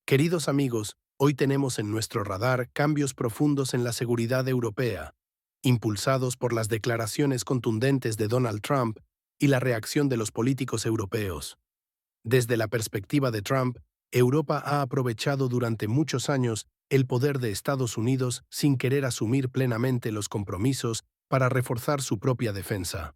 Queridos amigos, hoy tenemos en nuestro radar cambios profundos en la seguridad europea, impulsados por las declaraciones contundentes de Donald Trump y la reacción de los políticos europeos. Desde la perspectiva de Trump, Europa ha aprovechado durante muchos años el poder de Estados Unidos sin querer asumir plenamente los compromisos para reforzar su propia defensa.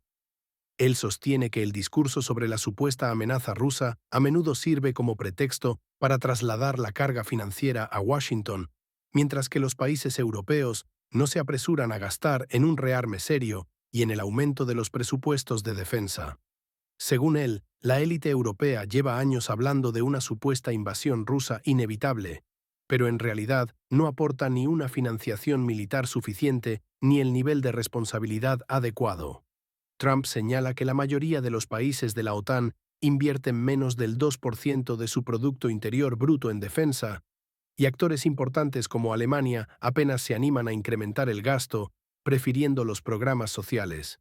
Él sostiene que el discurso sobre la supuesta amenaza rusa a menudo sirve como pretexto para trasladar la carga financiera a Washington, mientras que los países europeos no se apresuran a gastar en un rearme serio y en el aumento de los presupuestos de defensa. Según él, la élite europea lleva años hablando de una supuesta invasión rusa inevitable, pero en realidad no aporta ni una financiación militar suficiente ni el nivel de responsabilidad adecuado. Trump señala que la mayoría de los países de la OTAN invierten menos del 2% de su Producto Interior Bruto en defensa, y actores importantes como Alemania apenas se animan a incrementar el gasto, prefiriendo los programas sociales.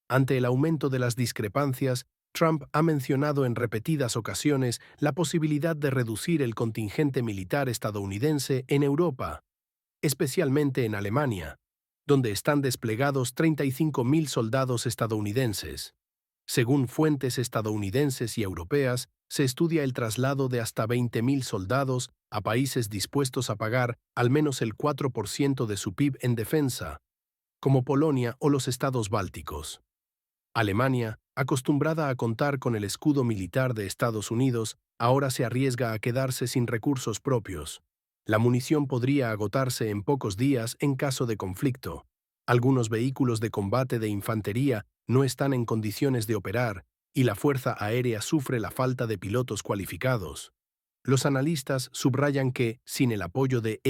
Ante el aumento de las discrepancias, Trump ha mencionado en repetidas ocasiones la posibilidad de reducir el contingente militar estadounidense en Europa, especialmente en Alemania, donde están desplegados 35.000 soldados estadounidenses. Según fuentes estadounidenses y europeas, se estudia el traslado de hasta 20.000 soldados a países dispuestos a pagar al menos el 4% de su PIB en defensa, como Polonia o los estados bálticos. Alemania, acostumbrada a contar con el escudo militar de Estados Unidos, ahora se arriesga a quedarse sin recursos propios. La munición podría agotarse en pocos días en caso de conflicto. Algunos vehículos de combate de infantería no están en condiciones de operar y la Fuerza Aérea sufre la falta de pilotos cualificados. Los analistas subrayan que, sin el apoyo de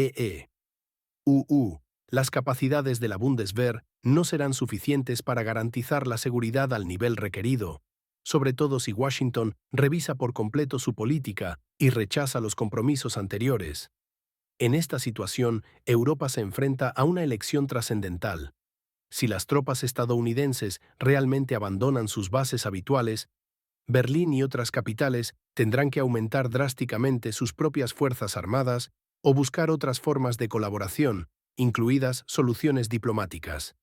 las capacidades de la Bundeswehr no serán suficientes para garantizar la seguridad al nivel requerido, sobre todo si Washington revisa por completo su política y rechaza los compromisos anteriores. En esta situación, Europa se enfrenta a una elección trascendental. Si las tropas estadounidenses realmente abandonan sus bases habituales, Berlín y otras capitales tendrán que aumentar drásticamente sus propias fuerzas armadas o buscar otras formas de colaboración, incluidas soluciones diplomáticas.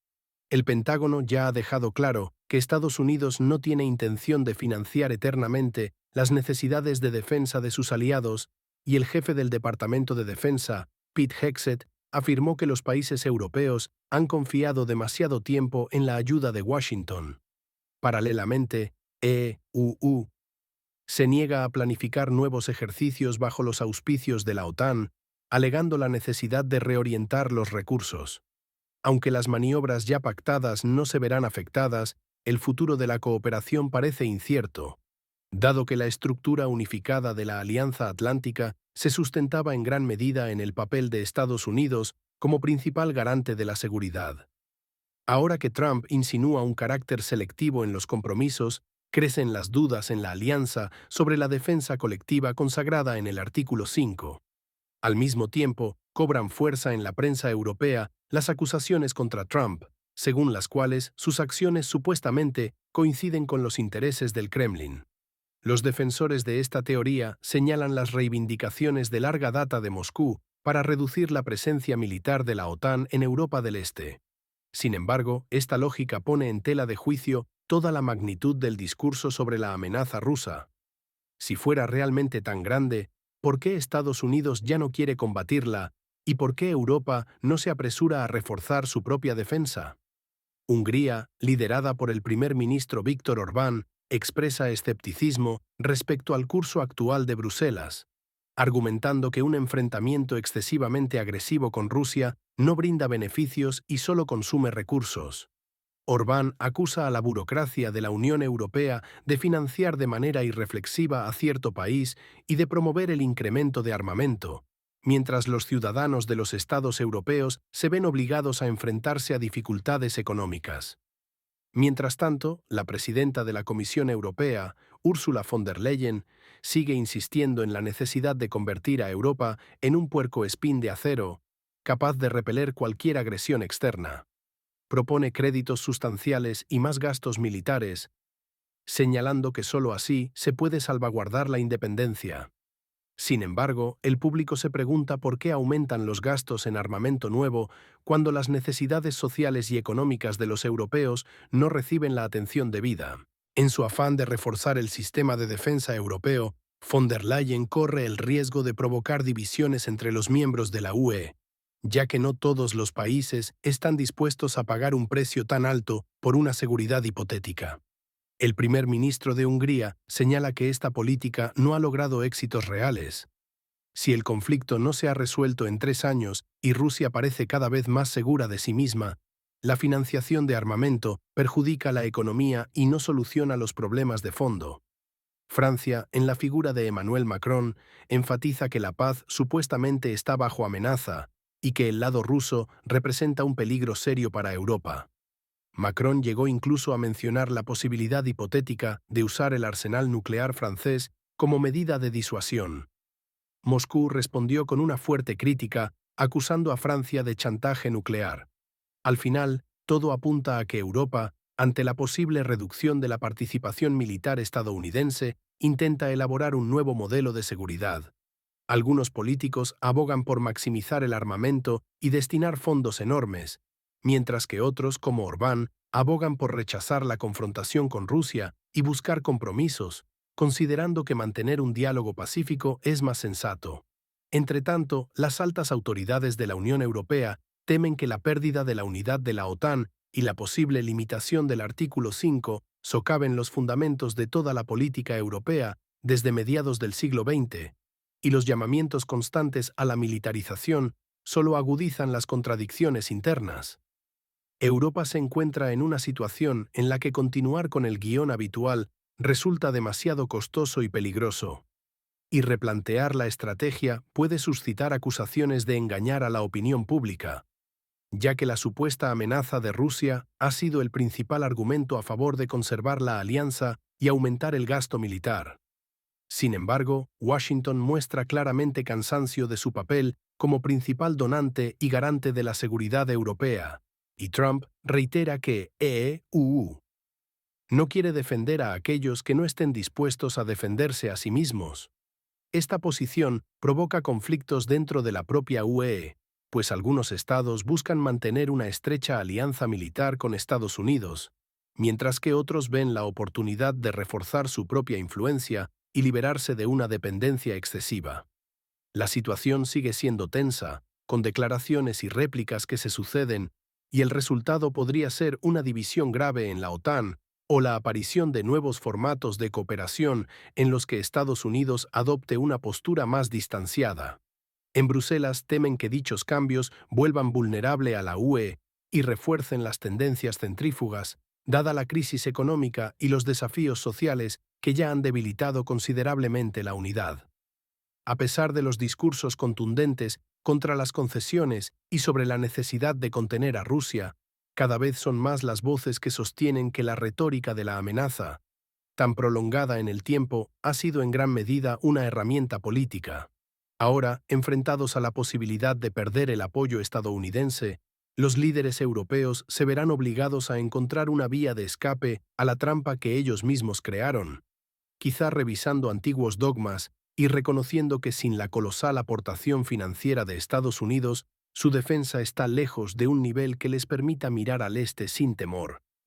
El Pentágono ya ha dejado claro que Estados Unidos no tiene intención de financiar eternamente las necesidades de defensa de sus aliados, y el jefe del Departamento de Defensa, Pete Hegseth, afirmó que los países europeos han confiado demasiado tiempo en la ayuda de Washington. Paralelamente, EU se niega a planificar nuevos ejercicios bajo los auspicios de la OTAN, alegando la necesidad de reorientar los recursos. Aunque las maniobras ya pactadas no se verán afectadas, el futuro de la cooperación parece incierto, dado que la estructura unificada de la Alianza Atlántica se sustentaba en gran medida en el papel de Estados Unidos como principal garante de la seguridad. Ahora que Trump insinúa un carácter selectivo en los compromisos, crecen las dudas en la alianza sobre la defensa colectiva consagrada en el artículo 5. Al mismo tiempo, cobran fuerza en la prensa europea las acusaciones contra Trump, según las cuales sus acciones supuestamente coinciden con los intereses del Kremlin. Los defensores de esta teoría señalan las reivindicaciones de larga data de Moscú para reducir la presencia militar de la OTAN en Europa del Este. Sin embargo, esta lógica pone en tela de juicio toda la magnitud del discurso sobre la amenaza rusa. Si fuera realmente tan grande, ¿por qué Estados Unidos ya no quiere combatirla y por qué Europa no se apresura a reforzar su propia defensa? Hungría, liderada por el primer ministro Viktor Orbán, expresa escepticismo respecto al curso actual de Bruselas, argumentando que un enfrentamiento excesivamente agresivo con Rusia no brinda beneficios y solo consume recursos. Orbán acusa a la burocracia de la Unión Europea de financiar de manera irreflexiva a cierto país y de promover el incremento de armamento, mientras los ciudadanos de los estados europeos se ven obligados a enfrentarse a dificultades económicas. Mientras tanto, la presidenta de la Comisión Europea, Ursula von der Leyen, sigue insistiendo en la necesidad de convertir a Europa en un puercoespín de acero, capaz de repeler cualquier agresión externa. Propone créditos sustanciales y más gastos militares, señalando que solo así se puede salvaguardar la independencia. Sin embargo, el público se pregunta por qué aumentan los gastos en armamento nuevo cuando las necesidades sociales y económicas de los europeos no reciben la atención debida. En su afán de reforzar el sistema de defensa europeo, von der Leyen corre el riesgo de provocar divisiones entre los miembros de la UE, ya que no todos los países están dispuestos a pagar un precio tan alto por una seguridad hipotética. El primer ministro de Hungría señala que esta política no ha logrado éxitos reales. Si el conflicto no se ha resuelto en 3 años y Rusia parece cada vez más segura de sí misma, la financiación de armamento perjudica la economía y no soluciona los problemas de fondo. Francia, en la figura de Emmanuel Macron, enfatiza que la paz supuestamente está bajo amenaza y que el lado ruso representa un peligro serio para Europa. Macron llegó incluso a mencionar la posibilidad hipotética de usar el arsenal nuclear francés como medida de disuasión. Moscú respondió con una fuerte crítica, acusando a Francia de chantaje nuclear. Al final, todo apunta a que Europa, ante la posible reducción de la participación militar estadounidense, intenta elaborar un nuevo modelo de seguridad. Algunos políticos abogan por maximizar el armamento y destinar fondos enormes, mientras que otros, como Orbán, abogan por rechazar la confrontación con Rusia y buscar compromisos, considerando que mantener un diálogo pacífico es más sensato. Entretanto, las altas autoridades de la Unión Europea temen que la pérdida de la unidad de la OTAN y la posible limitación del artículo 5 socaven los fundamentos de toda la política europea desde mediados del siglo XX, y los llamamientos constantes a la militarización solo agudizan las contradicciones internas. Europa se encuentra en una situación en la que continuar con el guión habitual resulta demasiado costoso y peligroso, y replantear la estrategia puede suscitar acusaciones de engañar a la opinión pública, ya que la supuesta amenaza de Rusia ha sido el principal argumento a favor de conservar la alianza y aumentar el gasto militar. Sin embargo, Washington muestra claramente cansancio de su papel como principal donante y garante de la seguridad europea, y Trump reitera que EU no quiere defender a aquellos que no estén dispuestos a defenderse a sí mismos. Esta posición provoca conflictos dentro de la propia UE, pues algunos estados buscan mantener una estrecha alianza militar con Estados Unidos, mientras que otros ven la oportunidad de reforzar su propia influencia y liberarse de una dependencia excesiva. La situación sigue siendo tensa, con declaraciones y réplicas que se suceden, y el resultado podría ser una división grave en la OTAN o la aparición de nuevos formatos de cooperación en los que Estados Unidos adopte una postura más distanciada. En Bruselas temen que dichos cambios vuelvan vulnerable a la UE y refuercen las tendencias centrífugas, dada la crisis económica y los desafíos sociales que ya han debilitado considerablemente la unidad. A pesar de los discursos contundentes contra las concesiones y sobre la necesidad de contener a Rusia, cada vez son más las voces que sostienen que la retórica de la amenaza, tan prolongada en el tiempo, ha sido en gran medida una herramienta política. Ahora, enfrentados a la posibilidad de perder el apoyo estadounidense, los líderes europeos se verán obligados a encontrar una vía de escape a la trampa que ellos mismos crearon, quizá revisando antiguos dogmas y reconociendo que sin la colosal aportación financiera de Estados Unidos, su defensa está lejos de un nivel que les permita mirar al este sin temor.